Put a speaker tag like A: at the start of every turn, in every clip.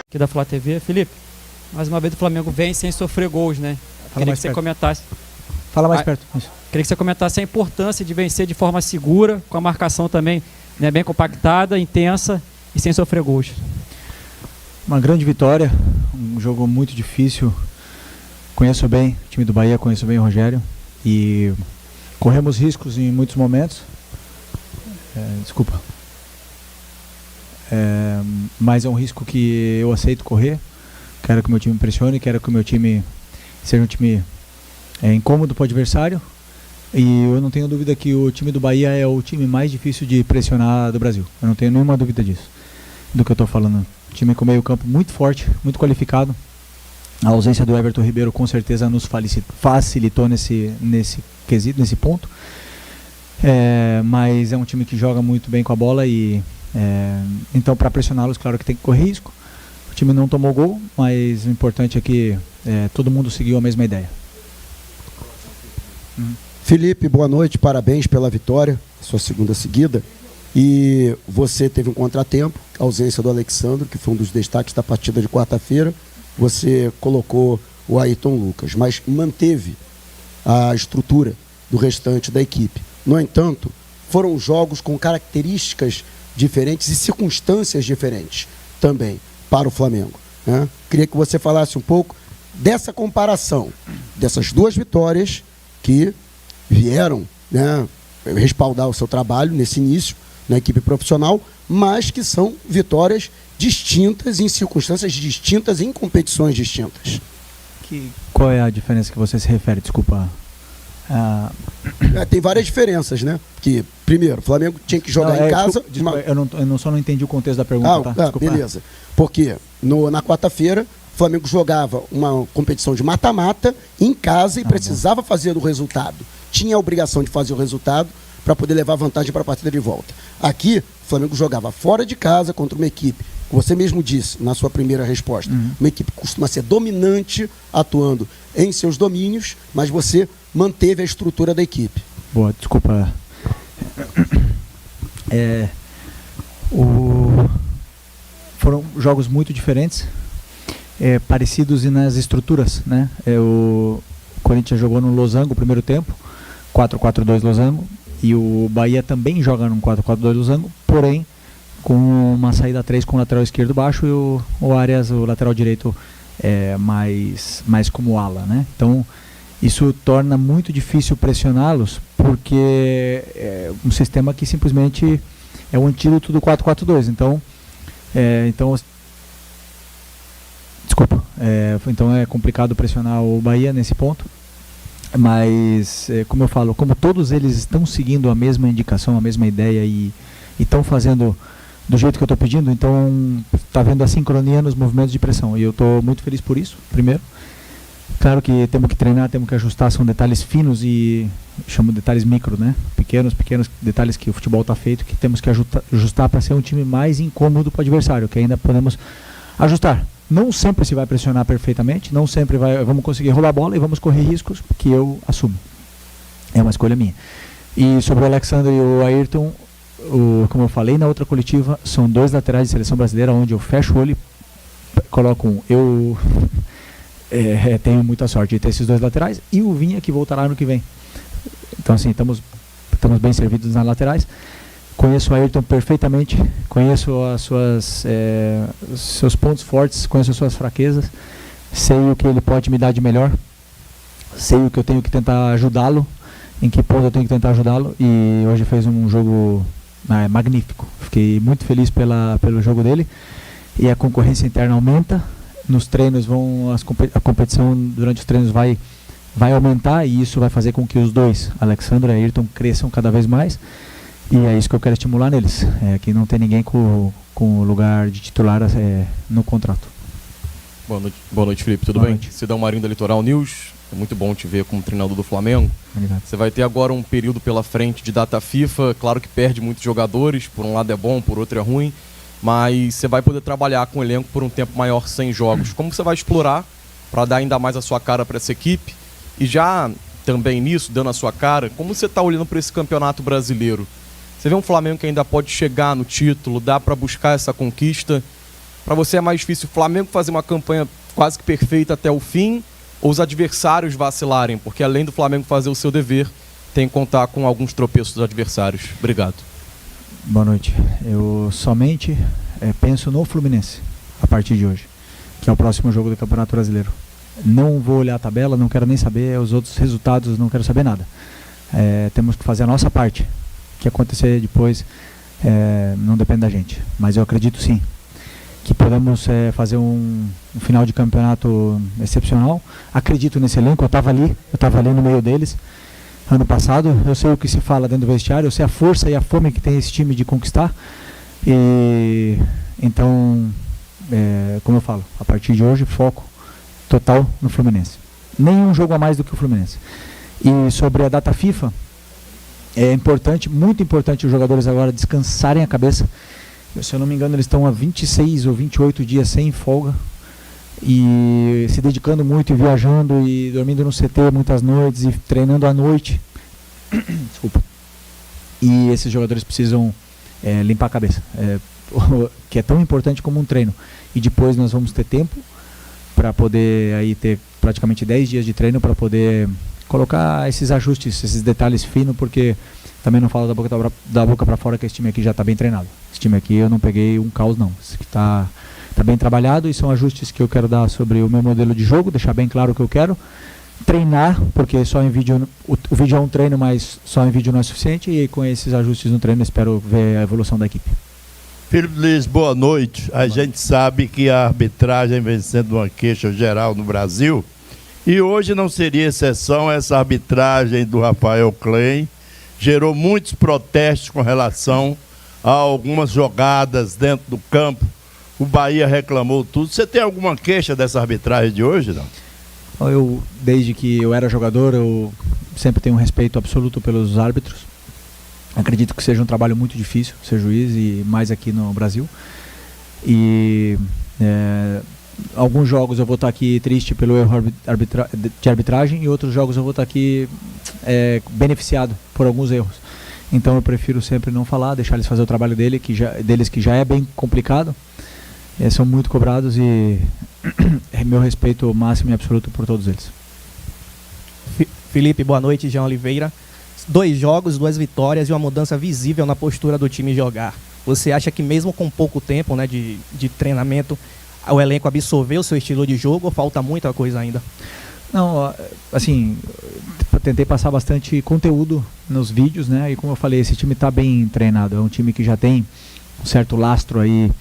A: aqui da Flá TV. Felipe, mais uma vez o Flamengo vem sem sofrer gols, né? Queria que você comentasse.
B: Fala mais perto. Isso.
A: Queria que você comentasse a importância de vencer de forma segura, com a marcação também, né, bem compactada, intensa e sem sofrer gols.
B: Uma grande vitória, um jogo muito difícil. Conheço bem o time do Bahia, conheço bem o Rogério e corremos riscos em muitos momentos. Mas é um risco que eu aceito correr. Quero que o meu time pressione, quero que o meu time seja um time incômodo para o adversário. E eu não tenho dúvida que o time do Bahia é o time mais difícil de pressionar do Brasil. Eu não tenho nenhuma dúvida disso, do que eu estou falando. Time com meio campo muito forte, muito qualificado. A ausência do Everton Ribeiro com certeza nos facilitou nesse quesito, nesse ponto. Mas é um time que joga muito bem com a bola e então para pressioná-los, claro que tem que correr risco. O time não tomou gol, mas o importante é que todo mundo seguiu a mesma ideia.
C: Felipe, boa noite, parabéns pela vitória, sua segunda seguida. E você teve um contratempo, a ausência do Alexandre, que foi um dos destaques da partida de quarta-feira. Você colocou o Ayrton Lucas, mas manteve a estrutura do restante da equipe. No entanto, foram jogos com características diferentes e circunstâncias diferentes também para o Flamengo, né? Queria que você falasse um pouco dessa comparação, dessas duas vitórias que vieram, né, respaldar o seu trabalho nesse início na equipe profissional, mas que são vitórias distintas, em circunstâncias distintas, em competições distintas.
B: Qual é a diferença que você se refere? Desculpa.
C: Tem várias diferenças, né? Que, primeiro, o Flamengo tinha que jogar em casa...
B: Desculpa, eu só não entendi o contexto da pergunta. Desculpa.
C: Beleza. Porque na quarta-feira, o Flamengo jogava uma competição de mata-mata em casa e precisava fazer o resultado. Tinha a obrigação de fazer o resultado para poder levar vantagem para a partida de volta. Aqui, o Flamengo jogava fora de casa contra uma equipe, que você mesmo disse na sua primeira resposta, uma equipe que costuma ser dominante, atuando em seus domínios, mas você manteve a estrutura da equipe.
B: Boa, desculpa. Foram jogos muito diferentes, parecidos nas estruturas, né? O Corinthians jogou no Losango o primeiro tempo, 4-4-2 Losango, e o Bahia também joga no 4-4-2 Losango, porém com uma saída 3 com o lateral esquerdo baixo e o Arias, o lateral direito, mais como ala, né? Então isso torna muito difícil pressioná-los, porque é um sistema que simplesmente é o antídoto do 4-4-2. Então é complicado pressionar o Bahia nesse ponto. Mas, como eu falo, como todos eles estão seguindo a mesma indicação, a mesma ideia e estão fazendo do jeito que eu estou pedindo, então está vendo a sincronia nos movimentos de pressão. E eu estou muito feliz por isso, primeiro. Claro que temos que treinar, temos que ajustar, são detalhes finos e chamo de detalhes micro, né? Pequenos detalhes que o futebol está feito, que temos que ajustar para ser um time mais incômodo para o adversário, que ainda podemos ajustar. Não sempre se vai pressionar perfeitamente, não sempre vamos conseguir rolar a bola e vamos correr riscos, que eu assumo. É uma escolha minha. E sobre o Alexandre e o Ayrton, como eu falei na outra coletiva, são dois laterais de seleção brasileira, onde eu fecho o olho e coloco um. Eu tenho muita sorte de ter esses dois laterais e o Vinha, que voltará ano que vem. Então, assim, estamos bem servidos nas laterais. Conheço o Ayrton perfeitamente, conheço seus pontos fortes, conheço as suas fraquezas, sei o que ele pode me dar de melhor, sei o que eu tenho que tentar ajudá-lo, em que ponto eu tenho que tentar ajudá-lo, e hoje fez um jogo magnífico. Fiquei muito feliz pelo jogo dele, e a concorrência interna aumenta, nos treinos a competição durante os treinos vai aumentar, e isso vai fazer com que os dois, Alexandre e Ayrton, cresçam cada vez mais. E é isso que eu quero estimular neles, que não tem ninguém com o lugar de titular no contrato.
D: Boa noite, Felipe, tudo bem? Sidão Marinho da Litoral News, é muito bom te ver como treinador do Flamengo.
B: Obrigado.
D: Você vai ter agora um período pela frente de data FIFA, claro que perde muitos jogadores, por um lado é bom, por outro é ruim, mas você vai poder trabalhar com o elenco por um tempo maior sem jogos. Como você vai explorar para dar ainda mais a sua cara para essa equipe? E já também nisso, dando a sua cara, como você está olhando para esse campeonato brasileiro? Você vê um Flamengo que ainda pode chegar no título, dá para buscar essa conquista, Para você é mais difícil o Flamengo fazer uma campanha quase que perfeita até o fim ou os adversários vacilarem? Porque além do Flamengo fazer o seu dever, tem que contar com alguns tropeços dos adversários. Obrigado.
B: Boa noite. Eu somente penso no Fluminense a partir de hoje, que é o próximo jogo do Campeonato Brasileiro. Não vou olhar a tabela, não quero nem saber os outros resultados, não quero saber nada. Temos que fazer a nossa parte. O que acontecer depois não depende da gente. Mas eu acredito sim que podemos fazer um final de campeonato excepcional. Acredito nesse elenco, eu estava ali no meio deles ano passado. Eu sei o que se fala dentro do vestiário, eu sei a força e a fome que tem esse time de conquistar. E então, como eu falo, a partir de hoje, foco total no Fluminense. Nenhum jogo a mais do que o Fluminense. E sobre a data FIFA, é importante, muito importante os jogadores agora descansarem a cabeça. Se eu não me engano, eles estão há 26 ou 28 dias sem folga e se dedicando muito e viajando e dormindo no CT muitas noites e treinando à noite. Desculpa. E esses jogadores precisam limpar a cabeça, que é tão importante como um treino. E depois nós vamos ter tempo para poder aí ter praticamente 10 dias de treino para poder colocar esses ajustes, esses detalhes finos, porque também não falo da boca para fora que esse time aqui já está bem treinado. Esse time aqui eu não peguei um caos não. Esse aqui está bem trabalhado e são ajustes que eu quero dar sobre o meu modelo de jogo, deixar bem claro o que eu quero. Treinar, porque só em vídeo, o vídeo é um treino, mas só em vídeo não é suficiente, e com esses ajustes no treino espero ver a evolução da equipe.
E: Felipe Luiz, boa noite. A gente sabe que a arbitragem vem sendo uma queixa geral no Brasil, e hoje não seria exceção. Essa arbitragem do Rafael Klein gerou muitos protestos com relação a algumas jogadas dentro do campo. O Bahia reclamou tudo. Você tem alguma queixa dessa arbitragem de hoje, não?
B: Eu, desde que eu era jogador, eu sempre tenho um respeito absoluto pelos árbitros. Acredito que seja um trabalho muito difícil ser juiz, e mais aqui no Brasil. E alguns jogos eu vou estar aqui triste pelo erro de arbitragem, e outros jogos eu vou estar aqui beneficiado por alguns erros. Então eu prefiro sempre não falar, deixar eles fazer o trabalho deles, que já é bem complicado. São muito cobrados e meu respeito máximo e absoluto por todos eles.
F: Felipe, boa noite. Jean Oliveira. 2 jogos, 2 vitórias e uma mudança visível na postura do time jogar. Você acha que mesmo com pouco tempo, né, de treinamento, o elenco absorveu o seu estilo de jogo, ou falta muita coisa ainda?
B: Não, assim, tentei passar bastante conteúdo nos vídeos, né? E como eu falei, esse time está bem treinado. É um time que já tem um certo lastro aí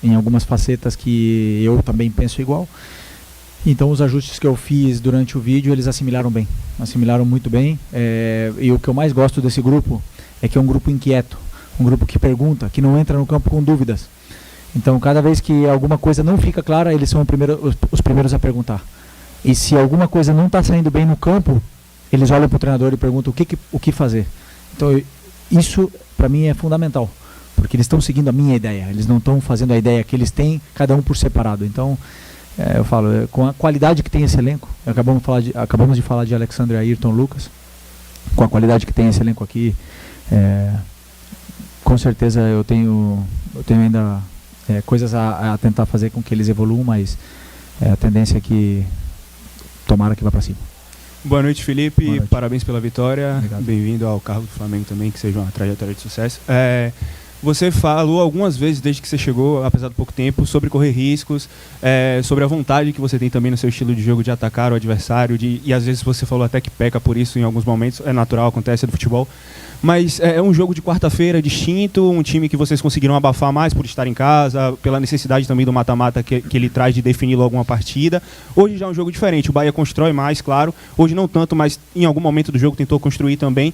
B: em algumas facetas que eu também penso igual. Então os ajustes que eu fiz durante o vídeo, eles assimilaram bem, assimilaram muito bem. E o que eu mais gosto desse grupo é que é um grupo inquieto, um grupo que pergunta, que não entra no campo com dúvidas. Então cada vez que alguma coisa não fica clara, eles são os primeiros a perguntar. E se alguma coisa não está saindo bem no campo, eles olham para o treinador e perguntam o que fazer. Então isso para mim é fundamental, porque eles estão seguindo a minha ideia, eles não estão fazendo a ideia que eles têm, cada um por separado. Então eu falo, com a qualidade que tem esse elenco, acabamos de falar de Alexandre, Ayrton, Lucas, com a qualidade que tem esse elenco aqui, com certeza eu tenho ainda coisas a tentar fazer com que eles evoluam, mas a tendência é que tomara que vá para cima.
G: Boa noite, Felipe.
B: Boa noite.
G: Parabéns pela vitória.
B: Obrigado.
G: Bem-vindo ao cargo do Flamengo também, que seja uma trajetória de sucesso. Você falou algumas vezes, desde que você chegou, apesar do pouco tempo, sobre correr riscos, sobre a vontade que você tem também no seu estilo de jogo de atacar o adversário, e às vezes você falou até que peca por isso em alguns momentos, é natural, acontece do futebol. Mas é um jogo de quarta-feira distinto, um time que vocês conseguiram abafar mais por estar em casa, pela necessidade também do mata-mata que ele traz de definir logo uma partida. Hoje já é um jogo diferente, o Bahia constrói mais, claro, hoje não tanto, mas em algum momento do jogo tentou construir também.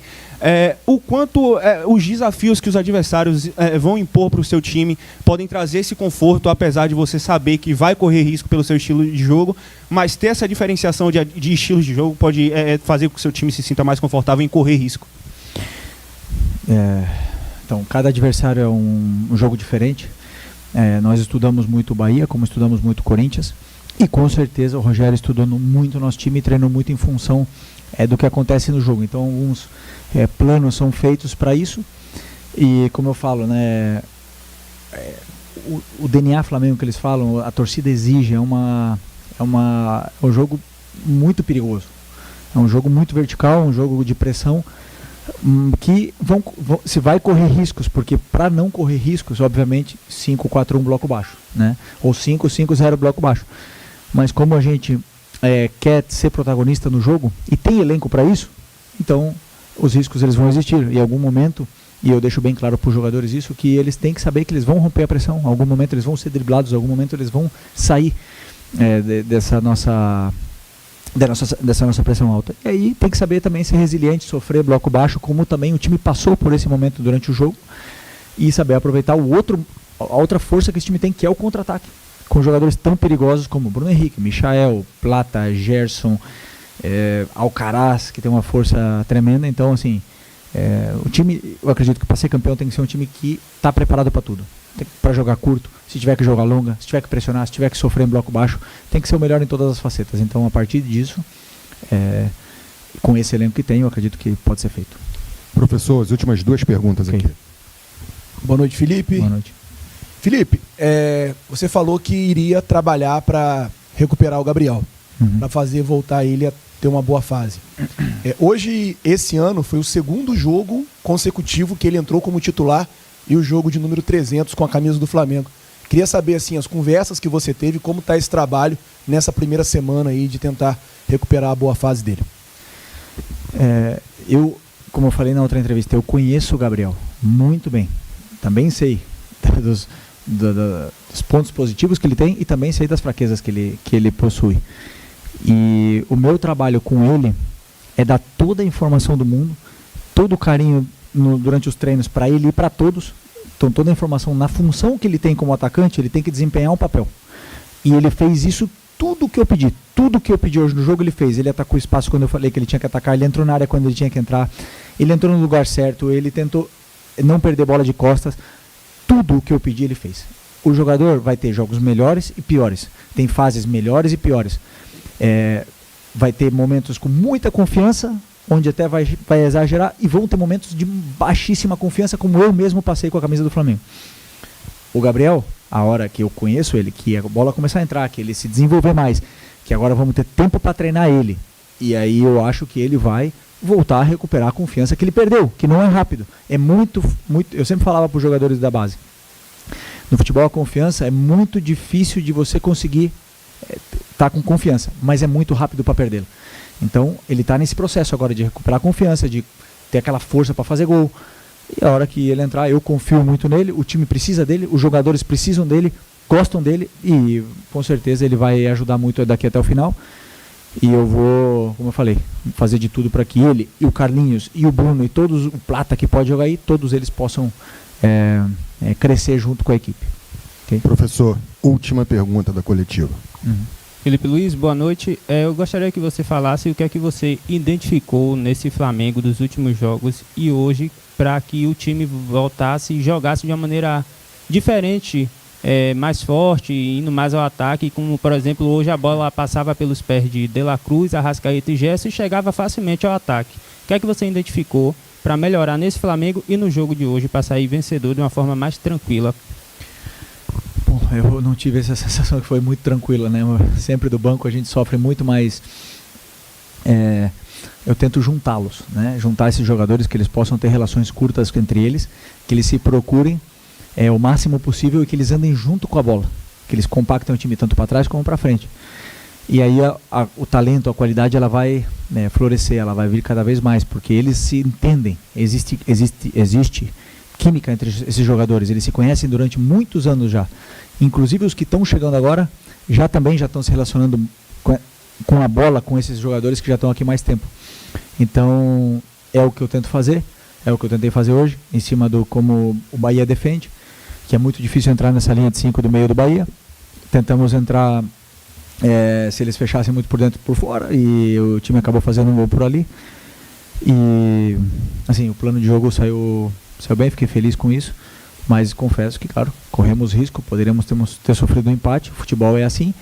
G: O quanto os desafios que os adversários vão impor para o seu time podem trazer esse conforto, apesar de você saber que vai correr risco pelo seu estilo de jogo, mas ter essa diferenciação de estilos de jogo pode fazer com que o seu time se sinta mais confortável em correr risco.
B: Então, cada adversário é um jogo diferente. Nós estudamos muito o Bahia, como estudamos muito o Corinthians, e com certeza o Rogério estudou muito o nosso time e treinou muito em função do que acontece no jogo. Então alguns planos são feitos para isso, e como eu falo, né, o DNA Flamengo que eles falam, a torcida exige, é um jogo muito perigoso. É um jogo muito vertical, um jogo de pressão, que se vai correr riscos, porque para não correr riscos, obviamente, 5-4-1 bloco baixo, né? Ou 5-5-0 bloco baixo. Mas como a gente quer ser protagonista no jogo e tem elenco para isso, então os riscos eles vão existir. Em algum momento, e eu deixo bem claro para os jogadores isso, que eles têm que saber que eles vão romper a pressão. Em algum momento eles vão ser driblados, em algum momento eles vão sair dessa nossa pressão alta. E aí tem que saber também ser resiliente, sofrer bloco baixo, como também o time passou por esse momento durante o jogo, e saber aproveitar a outra força que esse time tem, que é o contra-ataque, com jogadores tão perigosos como Bruno Henrique, Michael, Plata, Gerson, Alcaraz, que tem uma força tremenda. Então, assim, o time, eu acredito que para ser campeão tem que ser um time que está preparado para tudo. Para jogar curto, se tiver que jogar longa, se tiver que pressionar, se tiver que sofrer em bloco baixo, tem que ser o melhor em todas as facetas. Então, a partir disso, com esse elenco que tem, eu acredito que pode ser feito.
H: Professor, as últimas 2 perguntas aqui.
I: Boa noite, Felipe.
B: Boa noite.
I: Felipe, você falou que iria trabalhar para recuperar o Gabriel, para fazer voltar ele a ter uma boa fase. Hoje, esse ano, foi o segundo jogo consecutivo que ele entrou como titular e o jogo de número 300 com a camisa do Flamengo. Queria saber, assim, as conversas que você teve, como está esse trabalho nessa primeira semana aí de tentar recuperar a boa fase dele.
B: Como eu falei na outra entrevista, eu conheço o Gabriel muito bem. Também sei dos pontos positivos que ele tem e também sei das fraquezas que ele possui. E o meu trabalho com ele é dar toda a informação do mundo, todo o carinho durante os treinos para ele e para todos. Então, toda a informação na função que ele tem como atacante, ele tem que desempenhar um papel. E ele fez isso, tudo que eu pedi hoje no jogo ele fez. Ele atacou o espaço quando eu falei que ele tinha que atacar, ele entrou na área quando ele tinha que entrar, ele entrou no lugar certo, ele tentou não perder bola de costas. Tudo o que eu pedi ele fez. O jogador vai ter jogos melhores e piores, tem fases melhores e piores, vai ter momentos com muita confiança, onde até vai exagerar, e vão ter momentos de baixíssima confiança, como eu mesmo passei com a camisa do Flamengo. O Gabriel, a hora que eu conheço ele, que a bola começar a entrar, que ele se desenvolver mais, que agora vamos ter tempo para treinar ele, e aí eu acho que ele vai voltar a recuperar a confiança que ele perdeu, que não é rápido. É muito, eu sempre falava para os jogadores da base, no futebol a confiança é muito difícil de você conseguir estar com confiança, mas é muito rápido para perdê-la. Então ele está nesse processo agora de recuperar a confiança, de ter aquela força para fazer gol. E a hora que ele entrar, eu confio muito nele, o time precisa dele, os jogadores precisam dele, gostam dele, e com certeza ele vai ajudar muito daqui até o final. E eu vou, como eu falei, fazer de tudo para que ele e o Carlinhos e o Bruno e todos, o Plata que pode jogar aí, todos eles possam crescer junto com a equipe. Okay?
H: Professor, última pergunta da coletiva.
J: Felipe Luiz, boa noite. Eu gostaria que você falasse o que é que você identificou nesse Flamengo dos últimos jogos e hoje para que o time voltasse e jogasse de uma maneira diferente, mais forte, indo mais ao ataque, como por exemplo hoje a bola passava pelos pés de La Cruz, Arrascaeta e Gerson e chegava facilmente ao ataque. O que é que você identificou para melhorar nesse Flamengo e no jogo de hoje para sair vencedor de uma forma mais tranquila?
B: Bom, eu não tive essa sensação que foi muito tranquila, né? Sempre do banco a gente sofre muito, mas eu tento juntá-los, né? Juntar esses jogadores, que eles possam ter relações curtas entre eles, que eles se procurem o máximo possível e que eles andem junto com a bola, que eles compactem o time tanto para trás como para frente. E aí o talento, a qualidade, ela vai florescer, ela vai vir cada vez mais, porque eles se entendem, existe química entre esses jogadores, eles se conhecem durante muitos anos já. Inclusive os que estão chegando agora já estão se relacionando com a bola, com esses jogadores que já estão aqui mais tempo. Então é o que eu tento fazer, é o que eu tentei fazer hoje, em cima do como o Bahia defende, que é muito difícil entrar nessa linha de 5 do meio do Bahia. Tentamos entrar, se eles fechassem muito por dentro e por fora, e o time acabou fazendo um gol por ali. E assim, o plano de jogo saiu bem, fiquei feliz com isso, mas confesso que, claro, corremos risco, poderíamos ter sofrido um empate, o futebol é assim,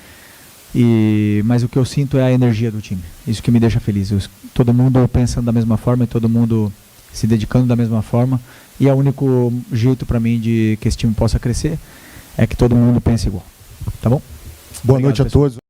B: mas o que eu sinto é a energia do time, isso que me deixa feliz, todo mundo pensando da mesma forma e todo mundo se dedicando da mesma forma, e é o único jeito para mim de que esse time possa crescer, é que todo mundo pense igual. Tá bom?
H: Boa
B: Obrigado,
H: noite a
B: pessoal.
H: todos.